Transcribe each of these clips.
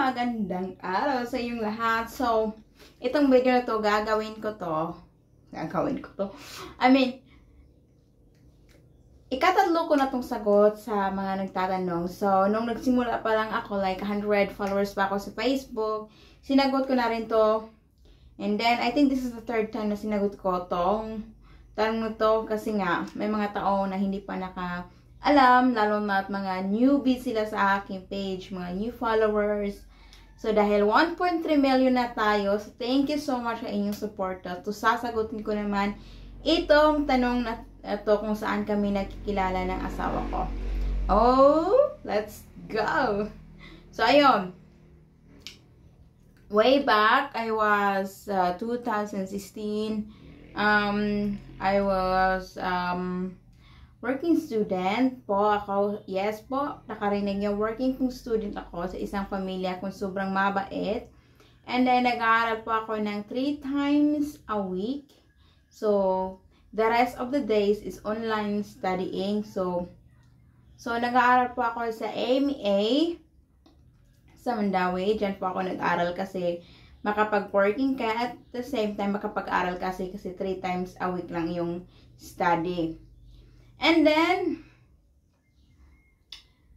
magandang araw sa inyong lahat. So, itong video na to, gagawin ko to. Ikatatlo ko na tong sagot sa mga nagtatanong. So, nung nagsimula pa lang ako, like 100 followers pa ako sa Facebook, sinagot ko na rin to. And then, I think this is the third time na sinagot ko tong tanong na to kasi nga, may mga tao na hindi pa alam, lalo na at mga newbie sila sa aking page, mga new followers. So, dahil 1.3 million na tayo, so thank you so much sa inyong support. So, sasagutin ko naman itong tanong na ito kung saan kami nakikilala ng asawa ko. Oh, let's go! So, ayun. Way back, I was 2016. I was working student po ako. Yes po, nakarinig niyo, working student ako sa isang pamilya kung sobrang mabait. And then, nag-aaral po ako ng 3 times a week. So, the rest of the days is online studying. So nag-aaral po ako sa AMA sa Mandawi. Diyan po ako nag-aaral kasi makapag-working ka at the same time makapag-aaral kasi 3 times a week lang yung study. And then,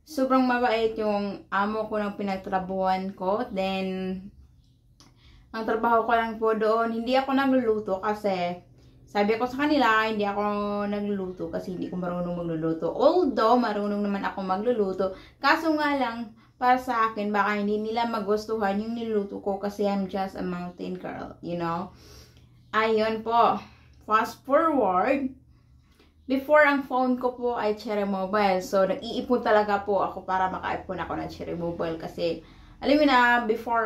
sobrang mabait yung amo ko ng pinagtrabuhan ko. Then, ang trabaho ko lang po doon, hindi ako nagluluto kasi sabi ko sa kanila, hindi ako nagluluto kasi hindi ko marunong magluluto. Although, marunong naman ako magluluto. Kaso nga lang, para sa akin, baka hindi nila magustuhan yung niluluto ko kasi I'm just a mountain girl, you know? Ayun po. Fast forward. Before, ang phone ko po ay Cherry Mobile. So, nag-iipon talaga po ako para makaipon ako ng Cherry Mobile. Kasi, alam mo na, before,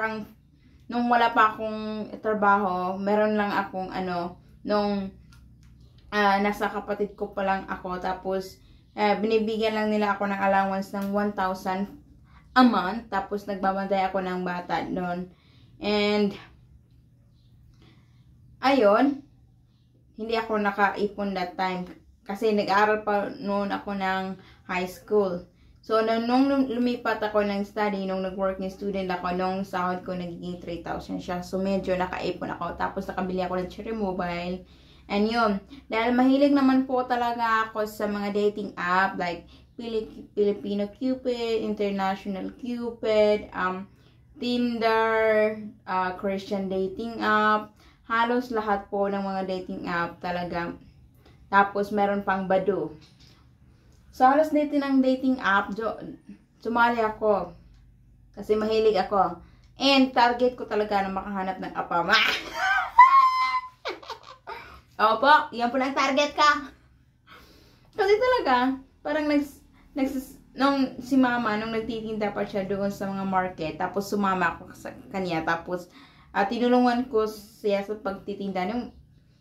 nung wala pa akong trabaho, meron lang akong, nung nasa kapatid ko pa lang ako. Tapos, binibigyan lang nila ako ng allowance ng 1,000 a month. Tapos, nagbabantay ako ng bata doon. And, ayun, hindi ako nakaipon that time. Kasi nag-aaral pa noon ako ng high school. So, nung lumipat ako ng study, nung nag-working student ako, nung sahod ko nagiging 3,000 siya. So, medyo nakaipon ako. Tapos, nakabili ako ng Cherry Mobile. And yun, dahil mahilig naman po talaga ako sa mga dating app, like Filipino Cupid, International Cupid, Tinder, Christian dating app. Halos lahat po ng mga dating app talaga. Tapos, meron pang Badoo. So, halos dito ng dating app, sumali ako. Kasi mahilig ako. And, target ko talaga na makahanap ng apama. Opo, yan po ang target ka. Kasi talaga, parang nung si mama, nung nagtitinda pa siya doon sa mga market, tapos sumama ako sa kanya, tapos, tinulungan ko siya sa pagtitinda. Nung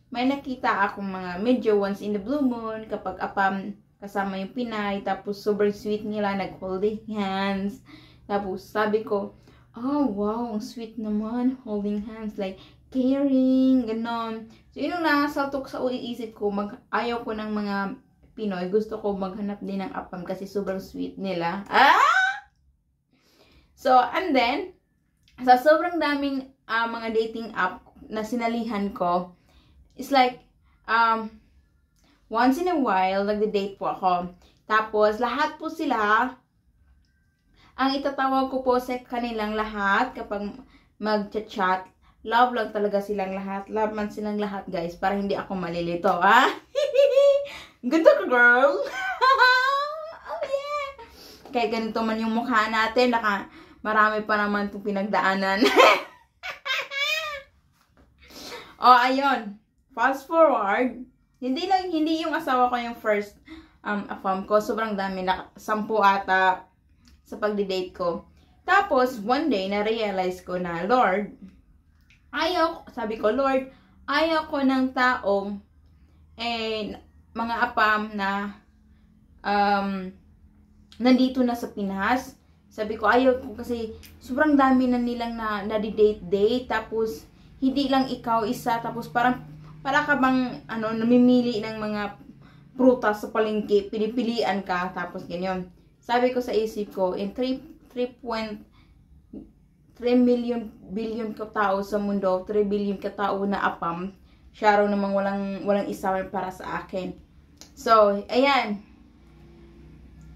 may nakita akong mga medyo once in the blue moon, kapag apam kasama yung Pinay, tapos sobrang sweet nila, nag-holding hands. Tapos sabi ko, oh wow, ang sweet naman, holding hands, like caring, ganon. So yun yung nakasaltok sa iisip ko, ayaw ko ng mga Pinoy, gusto ko maghanap din ng apam kasi sobrang sweet nila. So, and then, sa sobrang daming mga dating app na sinalihan ko, it's like, once in a while, nagde-date po ako. Tapos, lahat po sila, ang itatawag ko po sa kanilang lahat, kapag mag-chat, love lang talaga silang lahat. Love man silang lahat, guys, para hindi ako malilito, ha? Ganda ka, girl! Oh, yeah! Kaya ganito man yung mukha natin, marami pa naman itong pinagdaanan. Oh, ayun. Fast forward, hindi yung asawa ko yung first afam ko. Sobrang dami, 10 ata sa pagdi-date ko. Tapos, one day, na-realize ko na, Lord, sabi ko, Lord, ayaw ko ng taong, mga apam na, nandito na sa Pinas. Sabi ko, ayaw ko kasi, sobrang dami na nilang na-date, tapos, hindi lang ikaw isa, tapos para ka bang, namimili ng mga prutas sa palengke, pinipilian ka, tapos ganyan. Sabi ko sa isip ko, in 3 3 million billion katao sa mundo, 3 billion katao na apam, siya raw namang walang isa para sa akin. So, ayan.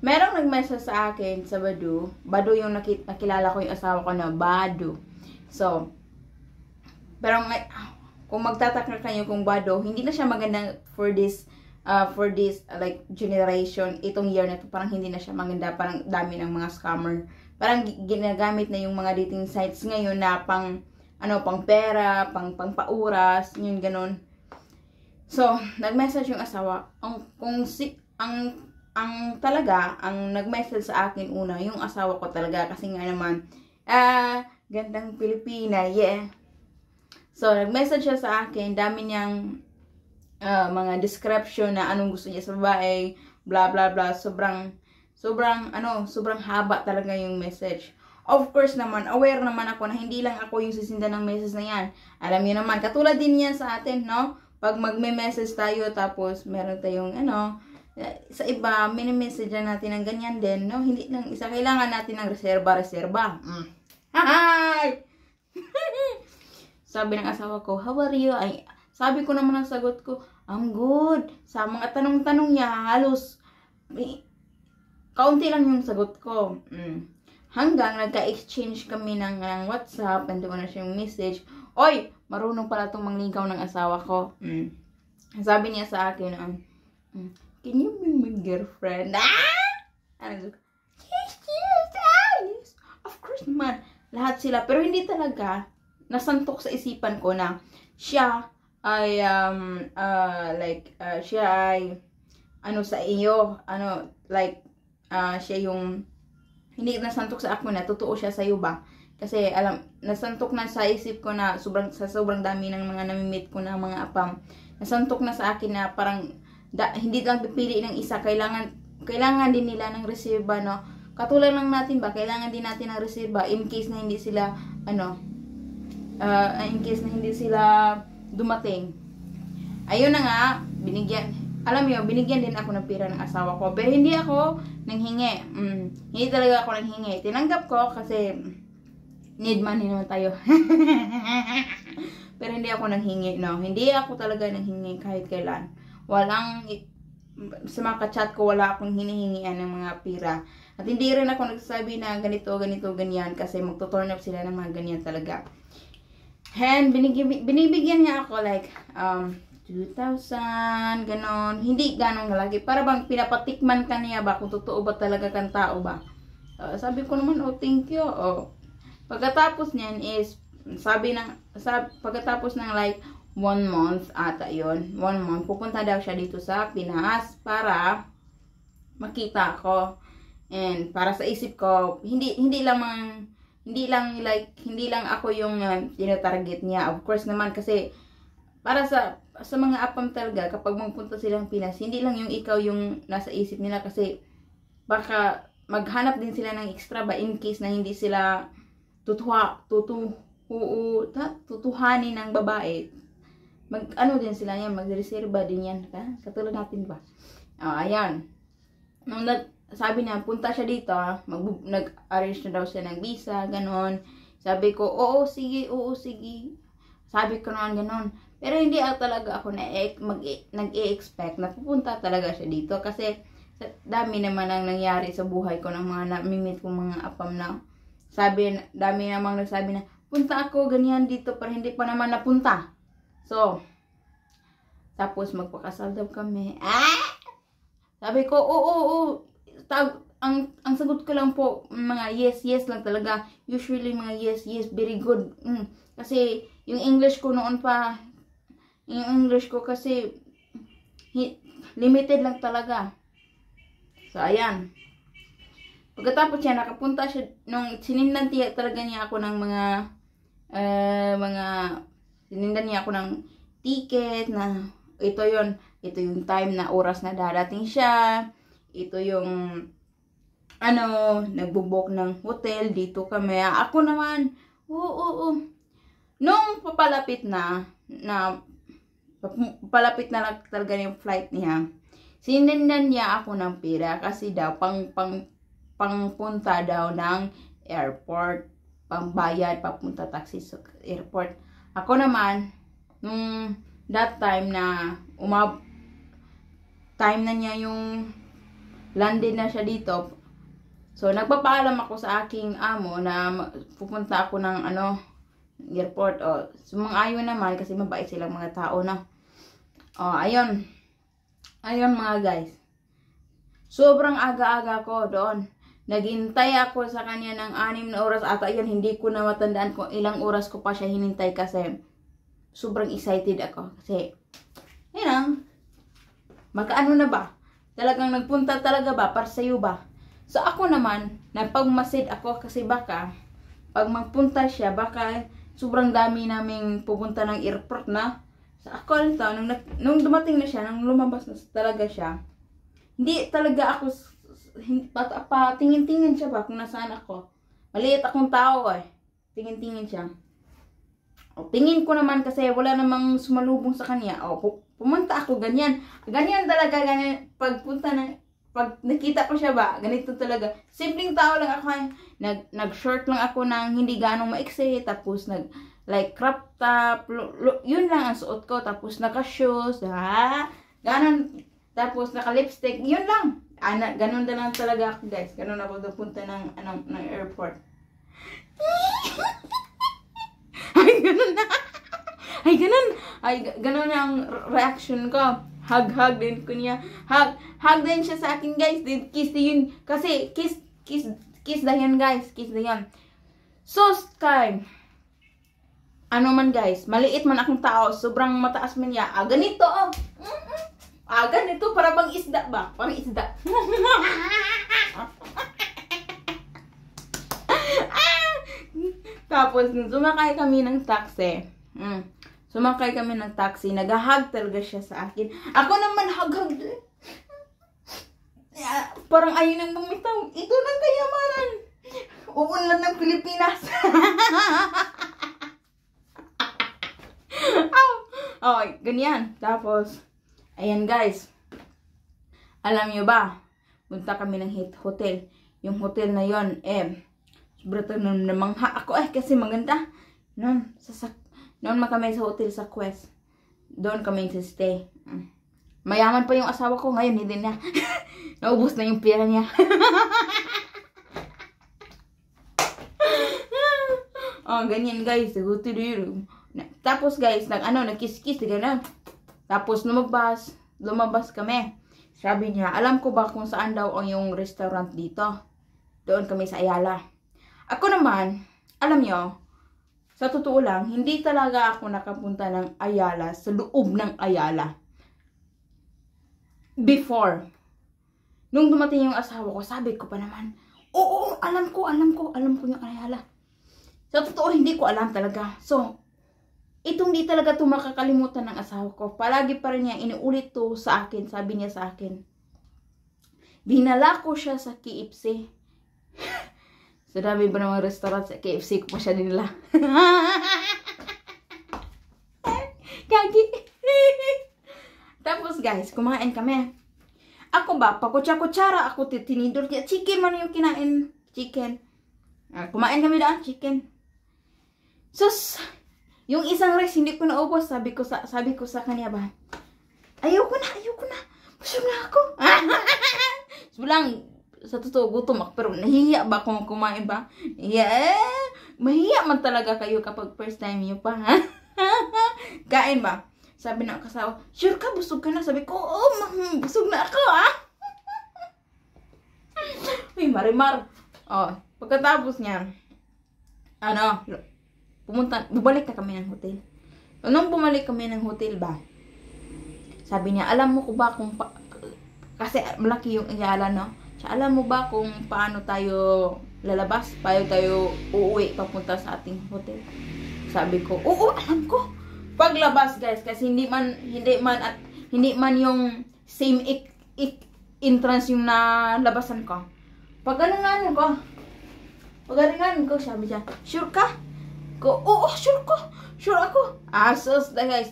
Merong nag-message sa akin sa Badu yung nakilala ko yung asawa ko na Badu. So, pero kung magtataka kayo kung Badu, hindi na siya maganda for this like generation, itong year na to, parang hindi na siya maganda, parang dami ng mga scammer. Parang ginagamit na yung mga dating sites ngayon na pang pera, pang pauras, yun ganun. So, nag-message yung asawa, ang nag-message sa akin una, yung asawa ko talaga, kasi nga naman, gandang Pilipina, yeah. So, nag-message siya sa akin, dami niyang mga description na anong gusto niya sa babae, blah blah blah, sobrang haba talaga yung message. Of course naman, aware naman ako na hindi lang ako yung sisindan ng message na yan. Alam niyo naman, katulad din yan sa atin, no? Pag magme-message tayo, tapos meron tayong sa iba, mini-message natin ng ganyan din, no? Hindi lang isa, kailangan natin ng reserba. Hi! Sabi ng asawa ko, how are you? Ay, sabi ko naman ang sagot ko, I'm good. Sa mga tanong-tanong niya, halos kaunti lang yung sagot ko. Hanggang nagka-exchange kami ng WhatsApp, and doon na siyang message. Oy, marunong pala itong mangligaw ng asawa ko. Sabi niya sa akin, can you be my girlfriend? Yes, of course naman. Lahat sila. Pero hindi talaga nasantok sa isipan ko na siya ay siya ay sa iyo, siya yung hindi nasantok sa ako na totoo siya sa iyo ba, kasi nasantok na sa isip ko na sobrang dami ng mga namimit ko na mga apam, nasantok na sa akin na parang hindi lang pipili ng isa, kailangan din nila ng reserba, no? Katulad lang natin ba, kailangan din natin ng reserba in case na hindi sila dumating. Ayun na nga, binigyan din ako ng pera ng asawa ko, pero hindi ako nanghingi. Hindi talaga ako nanghingi. Tinanggap ko kasi need money naman tayo. Pero hindi ako nanghingi, no. Hindi ako talaga nanghingi kahit kailan. Sa mga chat ko, wala akong hinihingian ng mga pera. At hindi rin ako nagsasabi na ganito, ganyan, kasi magtuturn up sila ng mga ganyan talaga. And binibigyan niya ako like 2,000, ganon. Hindi ganon lagi. Para bang pinapatikman ka niya ba kung totoo ba talaga kang tao ba. Sabi ko naman, thank you. Pagkatapos niyan is, pagkatapos ng like 1 month ata yun. 1 month. Pupunta daw siya dito sa Pinas para makita ko. And para sa isip ko, hindi lang ako yung tinatarget niya. Of course naman, kasi para sa mga apam talaga, kapag magpunta silang Pinas, hindi lang yung ikaw yung nasa isip nila, kasi baka maghanap din sila ng extra ba in case na hindi sila tutuhanin ng babae. Din sila yan, magreserba din yan, katulad natin ba. Ayan. Nung sabi niya, punta siya dito, nag-arrange na daw siya ng visa, ganon. Sabi ko, oo, sige. Sabi ko naman ganon. Pero hindi talaga ako nag-e-expect na pupunta talaga siya dito. Kasi dami naman ang nangyari sa buhay ko ng mga namimit kong mga apam na dami namang nagsabi na, punta ako, ganyan dito, pero hindi pa naman napunta. So, tapos magpakasal daw kami. Sabi ko, oo. Ang sagot ko lang po, mga yes lang talaga. Usually mga yes, very good. Kasi yung English ko noon pa, kasi limited lang talaga. So, ayan. Pagkatapos siya, nakapunta siya, nung sinindan talaga niya ako ng sinindan niya ako ng ticket na ito yung time na oras na darating siya. Ito yung nagbo-book ng hotel, dito kami. Ako naman, oo. Nung papalapit na talaga yung flight niya, sinindan niya ako ng pera kasi daw pangpunta daw ng airport. pambayad, papunta taxi sa airport. Ako naman, nung that time na time na niya yung landed na siya dito, so nagpapaalam ako sa aking amo na pupunta ako ng airport. Sumang-ayon naman kasi mabait silang mga tao na. Ayun mga guys, sobrang aga-aga ko doon. Naghintay ako sa kanya ng 6 na oras ata yan. Hindi ko na matandaan kung ilang oras ko pa siya hinintay kasi sobrang excited ako. Kasi, makaano na ba? Talagang nagpunta talaga ba? Para sa'yo ba? So ako naman, napagmasid ako kasi baka, pag magpunta siya, baka sobrang dami naming pupunta ng airport na. So ako nito, nung dumating na siya, nung lumabas na talaga siya, hindi talaga ako tingin-tingin siya ba kung nasaan ako. Maliit akong tao tingin-tingin siya. Tingin ko naman kasi wala namang sumalubong sa kanya. Pumunta ako ganyan. Ganyan talaga, ganyan. Pag nakita ko siya ba, ganito talaga. Simpleng tao lang ako. Nag-short lang ako ng hindi ganong maiksi. Tapos like crop top. Yun lang ang suot ko. Tapos naka-shoes. Ganon. Tapos naka-lipstick. Yun lang. Ganon na lang talaga ako guys. Ganon ako pupunta ng airport. Ay, ganon na. Ay, ganon ang reaction ko. Hug din ko niya. Hug din siya sa akin guys. Kiss din. Kasi, kiss dayan guys. Kiss dayan. So, time. Ano man guys. Maliit man akong tao. Sobrang mataas man niya. Ganito ganito. Para bang isda ba? Parang isda. Tapos, sumakay kami ng taxi. Nag-hug talaga siya sa akin. Ako naman, hug din. Parang ayaw nang bumitaw. Ito lang kayamanan. Uunlad ng Pilipinas. Ganyan. Tapos, ayan guys. Alam nyo ba? Punta kami ng hotel. Yung hotel na yon sobrang namangha ako kasi maganda. Noon kami sa hotel sa Quest. Doon kami stay. Mayaman pa yung asawa ko. Ngayon hindi na. Naubos na yung pera niya. Ganyan guys. Tapos guys, nag-kiss-kiss. Tapos lumabas kami. Sabi niya, alam ko ba kung saan daw ang yung restaurant dito? Doon kami sa Ayala. Ako naman, alam nyo, sa totoo lang, hindi talaga ako nakapunta ng Ayala, sa loob ng Ayala. Before. Nung dumating yung asawa ko, sabi ko pa naman, oo, alam ko yung Ayala. Sa totoo, hindi ko alam talaga. So, itong di talaga ito makakalimutan ng asawa ko. Palagi pa rin niya, inuulit to sa akin, sabi niya sa akin. Dinala ko siya sa KFC. Sa dami ba ng mga restaurant sa KFC ko pa siya dinala. Kagi. Tapos guys, kumain kami. Ako ba, pakutsa-kutsara ako tinidor niya. Chicken man yung kinain. Chicken. Kumain kami daan, chicken. Sus, yung isang rice hindi ko naubos. Sabi ko sa kanya ba, ayoko na. Busog na ako. Sulang, sa totoo gutom ako, pero nahihiya ba kung kumain ba? Mahiya man talaga kayo kapag first time nyo pa, ha? Kain ba? Sabi ng kasawa, sure ka, busog ka na? Sabi ko, oo, busog na ako, ha? Uy, marimar. Pagkatapos niya, bumalik na kami ng hotel. Nung bumalik kami ng hotel ba, sabi niya, alam mo ko ba kung kasi malaki yung Ayala, no? Alam mo ba kung paano tayo lalabas? Paano tayo uuwi papunta sa ating hotel? Sabi ko, oo, alam ko. Paglabas guys, kasi hindi man yung same entrance yung nalabasan ko. Pagalingan ko, sabi niya, sure ka? Oo, sure ko. Sure ako. Sus na guys.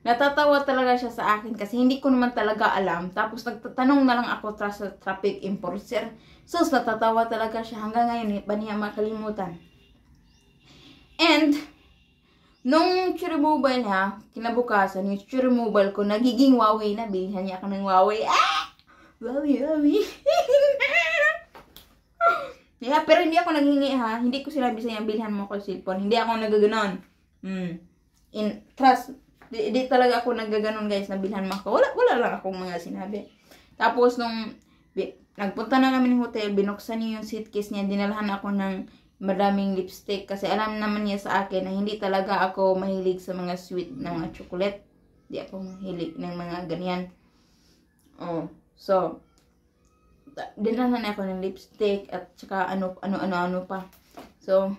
Natatawa talaga siya sa akin kasi hindi ko naman talaga alam. Tapos nagtatanong na lang ako sa traffic enforcer. Sus, natatawa talaga siya. Hanggang ngayon, ba niya makalimutan? And, nung removal ha, kinabukasan, yung removal ko, nagiging Huawei na. Bilhan niya ako ng Huawei. Ah! Huawei. Yeah, pero hindi ako naghingi ha. Hindi ko sinabi sa niya, bilhan mo ako cellphone. Hindi ako nagaganon. Trust, di talaga ako nagaganon guys, na bilhan mo ako. Wala lang akong mga sinabi. Tapos nung nagpunta na kami ng hotel, binuksan niya yung suitcase niya, dinalhan ako ng maraming lipstick kasi alam naman niya sa akin na hindi talaga ako mahilig sa mga sweet na mga chocolate. Hindi ako mahilig ng mga ganyan. Oh, so dinalhan ako ng lipstick at saka ano pa. So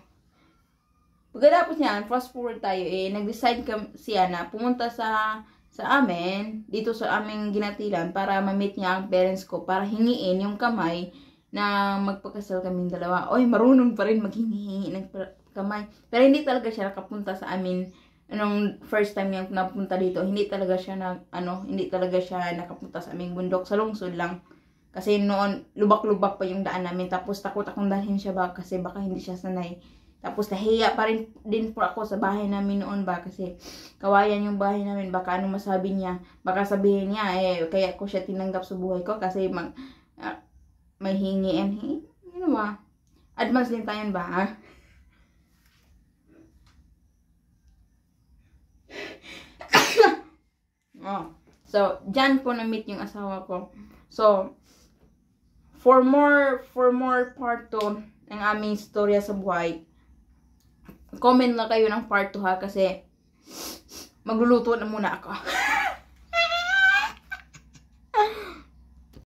pagkatapos niyan, fast forward tayo nag-decide siya na pumunta sa amin, dito sa aming ginatilan para ma-meet niya ang parents ko para hingiin yung kamay na magpakasal kaming dalawa. Oy, marunong pa rin maghingi ng kamay. Pero hindi talaga siya nakapunta sa amin nung first time niyang napunta dito. Hindi talaga siya nakapunta sa aming bundok, sa lungsod lang. Kasi noon lubak-lubak pa yung daan namin, tapos takot akong dalhin siya ba kasi baka hindi siya sanay. Tapos nahiya pa rin din po ako sa bahay namin noon ba kasi kawayan yung bahay namin, baka ano masabi niya, baka sabihin niya kaya ko siya tinanggap sa buhay ko kasi may hingiin. Ano ba? Advance din tayo ba ha? Oh. So, dyan ko na-meet yung asawa ko. So, for more part 2 ng aming storya sa buhay, comment lang kayo ng part 2 ha kasi magluluto na muna ako.